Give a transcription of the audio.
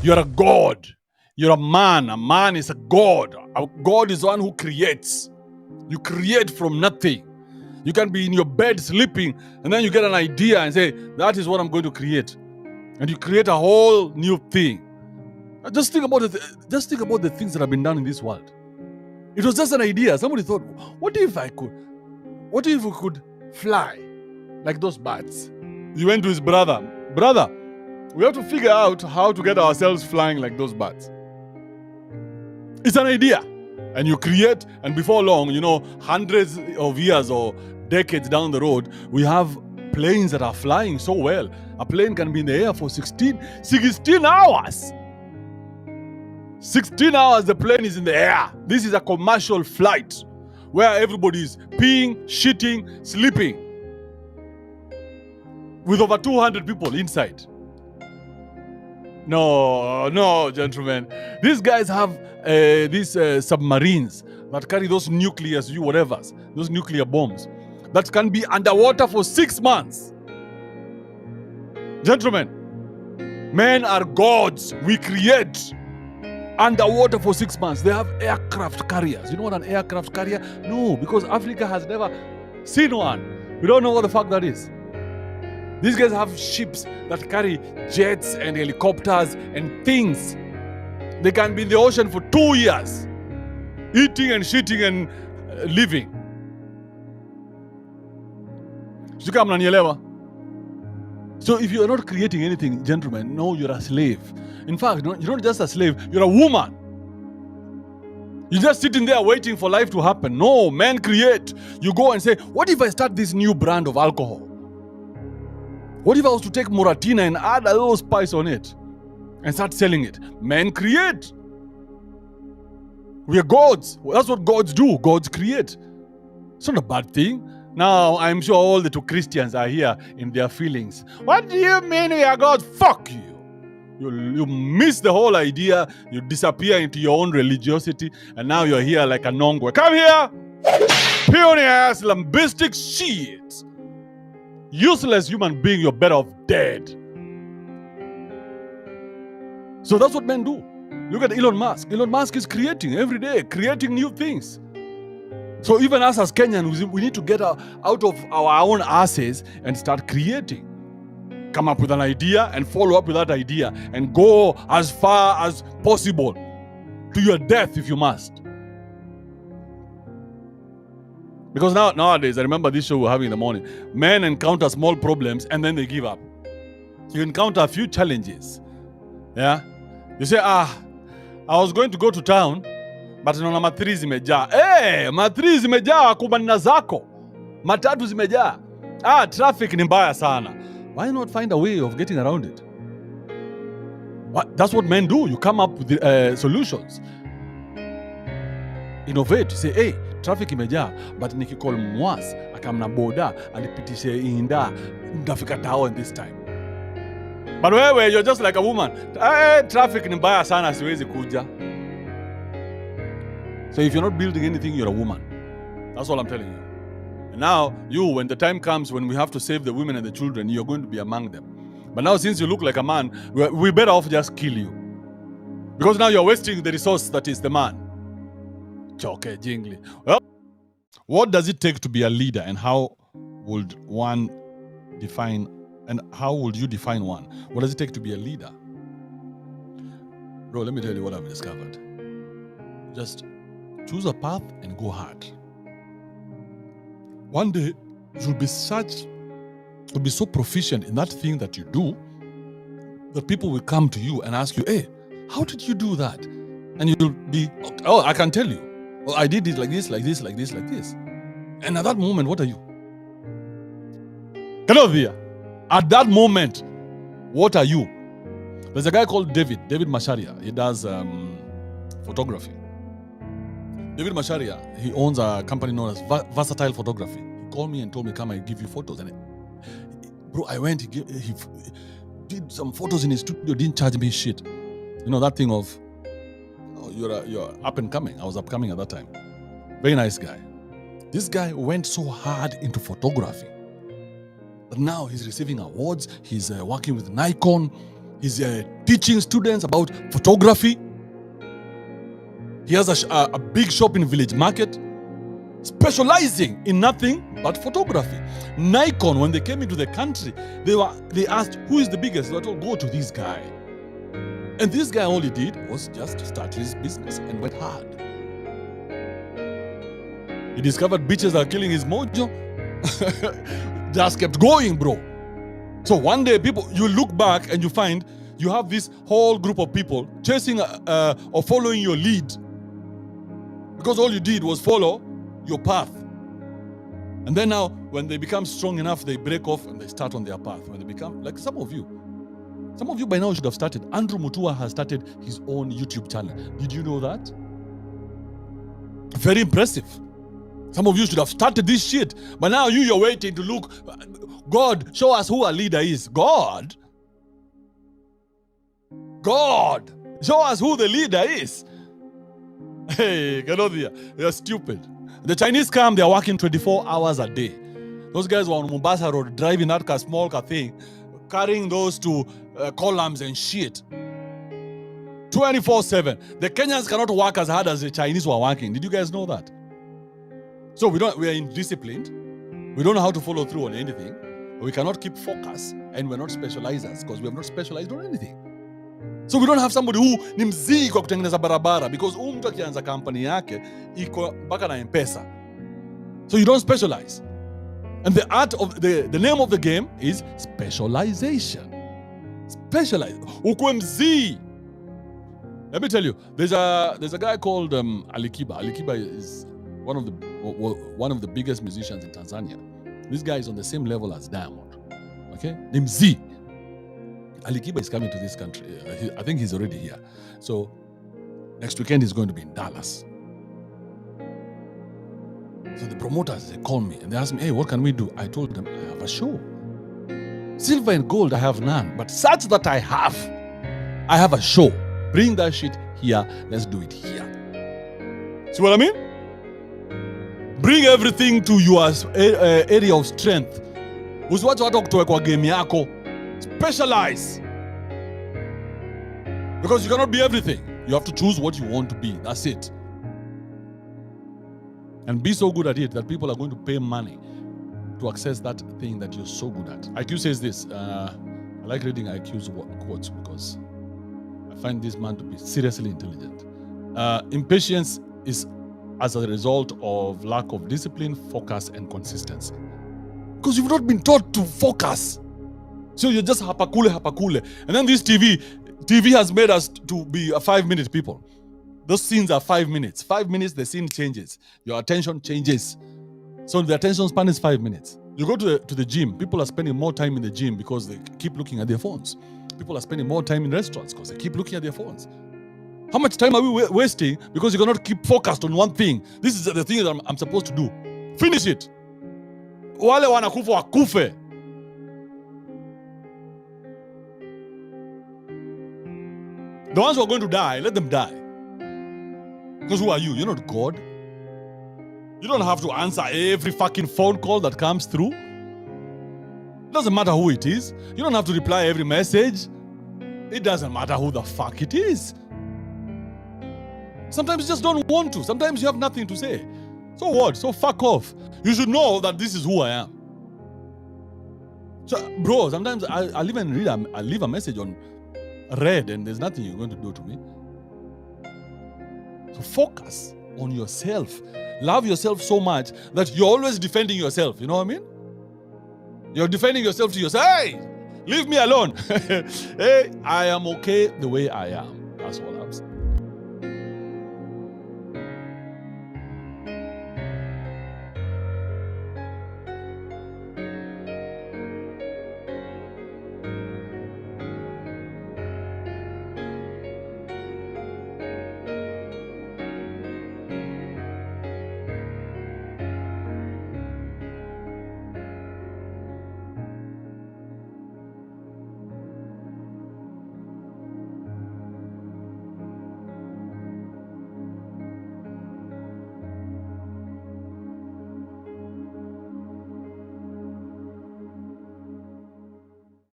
You're a god. You're a man. A man is a god. A god is one who creates. You create from nothing. You can be in your bed sleeping, and then you get an idea and say, that is what I'm going to create. And you create a whole new thing. Just think about it. Just think about the things that have been done in this world. It was just an idea. Somebody thought, what if we could fly like those birds? He went to his brother. Brother, we have to figure out how to get ourselves flying like those birds. It's an idea. And you create, and before long, hundreds of years or decades down the road, we have planes that are flying so well. A plane can be in the air for 16 hours. 16 hours the plane is in the air. This is a commercial flight where everybody is peeing, shitting, sleeping, with over 200 people inside. No, gentlemen. These guys have these submarines that carry those those nuclear bombs that can be underwater for 6 months. Gentlemen, men are gods. We create underwater for 6 months. They have aircraft carriers. You know what an aircraft carrier? No, because Africa has never seen one. We don't know what the fuck that is. These guys have ships that carry jets and helicopters and things. They can be in the ocean for 2 years, eating and shitting and living. So if you're not creating anything, gentlemen, no, you're a slave. In fact, you're not just a slave, you're a woman. You're just sitting there waiting for life to happen. No, men create. You go and say, what if I start this new brand of alcohol? What if I was to take Moratina and add a little spice on it and start selling it? Men create. We are gods. That's what gods do. Gods create. It's not a bad thing. Now, I'm sure all the two Christians are here in their feelings. What do you mean we are gods? Fuck you. You miss the whole idea. You disappear into your own religiosity, and now you're here like a nongwe. Come here! Puny ass, lambistic shit. Useless human being, you're better off dead. So that's what men do. Look at Elon Musk. Elon Musk is creating every day, creating new things. So even us as Kenyans, we need to get out of our own asses and start creating. Come up with an idea and follow up with that idea and go as far as possible to your death if you must. Because nowadays, I remember this show we were having in the morning, men encounter small problems and then they give up. You encounter a few challenges. Yeah? You say, I was going to go to town, but naona mathri zimejaa. Mathri zimejaa kumanina zako. Matatu zimejaa. Traffic ni mbaya sana. Why not find a way of getting around it? That's what men do. You come up with solutions. Innovate. You say, traffic imejaa, but nikicall Mwas, akamna boda, anipitishe inda, ndafika tao in this time. But wewe, you're just like a woman. Traffic ni mbaya sana, siwezi kuja. So if you're not building anything, you're a woman. That's all I'm telling you. And now, when the time comes when we have to save the women and the children, you're going to be among them. But now, since you look like a man, we better off just kill you. Because now you're wasting the resource that is the man. Choke, jingly. Well, what does it take to be a leader, and how would you define one? What does it take to be a leader? Bro, let me tell you what I've discovered. Just choose a path and go hard. One day, you'll be so proficient in that thing that you do that people will come to you and ask you, hey, how did you do that? And you'll be, I can tell you. Well, I did it like this, like this, like this, like this. And at that moment, what are you? Get over here. At that moment, what are you? There's a guy called David Masharia. He does photography. David Masharia, he owns a company known as Versatile Photography. He called me and told me, come, I give you photos. And I went, he did some photos in his studio, didn't charge me shit. You know, that thing of, you're up and coming. I was upcoming at that time. Very nice guy. This guy went so hard into photography that now he's receiving awards. He's working with Nikon. He's teaching students about photography. He has a big shop in Village Market, specializing in nothing but photography. Nikon, when they came into the country, they asked, who is the biggest? They were told, go to this guy. And this guy, all he did was just start his business and went hard. He discovered bitches are killing his mojo. Just kept going, bro. So one day, people, you look back and you find you have this whole group of people chasing or following your lead, because all you did was follow your path. And then now, when they become strong enough, they break off and they start on their path. When they become, like some of you by now should have started. Andrew Mutua has started his own YouTube channel. Did you know that? Very impressive. Some of you should have started this shit. But now you're waiting to look. God, show us who our leader is. God, show us who the leader is. Hey, get out there. You're stupid. The Chinese come, they're working 24 hours a day. Those guys were on Mombasa Road driving that small car thing, carrying those to columns and shit. 24/7. The Kenyans cannot work as hard as the Chinese were working. Did you guys know that? So we are indisciplined. We don't know how to follow through on anything. We cannot keep focus, and we're not specializers because we have not specialized on anything. So we don't have somebody who ni mzii kwa kutengeneza barabara, because mtu akianza kampani yake iko mpaka na M-Pesa. So you don't specialize. And the art of the name of the game is specialization. Specialize. Ukwe mzii. Let me tell you, there's a guy called Ali Kibe. Ali Kibe is one of the biggest musicians in Tanzania. This guy is on the same level as Diamond. Okay? Named Z. Ali Kibe is coming to this country. I think he's already here. So next weekend he's going to be in Dallas. So the promoters, they call me and they ask me, hey, what can we do? I told them, I have a show. Silver and gold, I have none. But such that I have a show. Bring that shit here. Let's do it here. See what I mean? Bring everything to your area of strength. Usiwache watu kutoe kwa game yako. Specialize. Because you cannot be everything. You have to choose what you want to be. That's it. And be so good at it that people are going to pay money to access that thing that you're so good at. IQ says this. I like reading IQ's quotes because I find this man to be seriously intelligent. Impatience is as a result of lack of discipline, focus, and consistency. Because you've not been taught to focus. So you're just hapakule. And then this TV has made us to be a 5-minute people. Those scenes are 5 minutes. 5 minutes, the scene changes. Your attention changes. So the attention span is 5 minutes. You go to the gym, people are spending more time in the gym because they keep looking at their phones. People are spending more time in restaurants because they keep looking at their phones. How much time are we wasting because you cannot keep focused on one thing? This is the thing that I'm supposed to do. Finish it. Wale wanakufa wakufe. The ones who are going to die, let them die. Because who are you? You're not God. You don't have to answer every fucking phone call that comes through. It doesn't matter who it is. You don't have to reply every message. It doesn't matter who the fuck it is. Sometimes you just don't want to. Sometimes you have nothing to say. So what? So fuck off. You should know that this is who I am. So, bro, sometimes I'll even I'll leave a message on red and there's nothing you're going to do to me. So focus on yourself. Love yourself so much that you're always defending yourself. You know what I mean? You're defending yourself to yourself. Hey, leave me alone. Hey, I am okay the way I am.